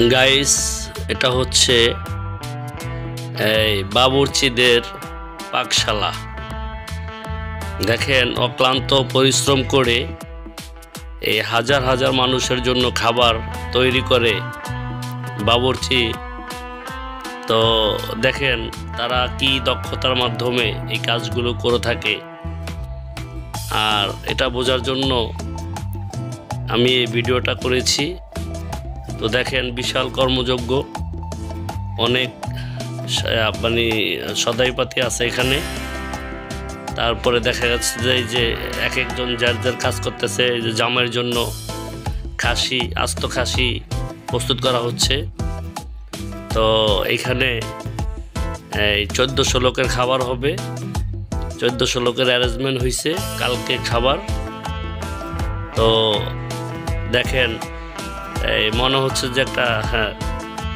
Guys, এটা হচ্ছে এই বাবুর্চিদের পাকশালা। দেখেন, অক্লান্ত পরিশ্রম করে এই হাজার হাজার মানুষের জন্য খাবার তৈরি করে বাবুর্চি। তো দেখেন তারা কি দক্ষতার মাধ্যমে এই কাজগুলো করে থাকে। আর এটা বোঝার জন্য আমি এই ভিডিওটা করেছি। তো দেখেন, বিশাল কর্মযজ্ঞ, অনেক মানে সদাইপাতি আছে এখানে। তারপরে দেখা যাচ্ছে যে এক একজন যার যার কাজ করতেছে। এই যে জামের জন্য খাসি, আস্ত খাসি প্রস্তুত করা হচ্ছে। তো এইখানে এই 1400 লোকের খাবার হবে। 1400 লোকের অ্যারেঞ্জমেন্ট হয়েছে কালকে খাবার। তো দেখেন, এই মনে হচ্ছে যে একটা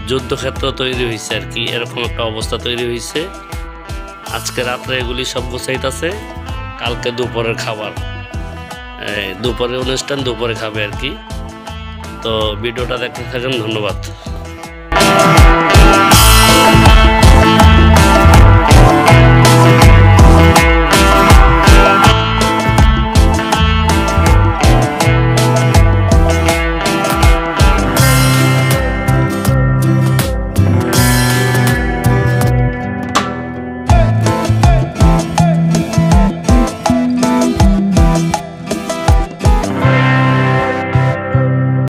যুদ্ধক্ষেত্র তৈরি হয়েছে আর কি, এরকম একটা অবস্থা তৈরি হয়েছে। আজকে রাত্রে এগুলি সব গোছাইতেছে, কালকে দুপুরের খাবার, দুপুরের অনুষ্ঠান দুপুরে খাবে আর কি। তো ভিডিওটা দেখতে থাকেন, ধন্যবাদ।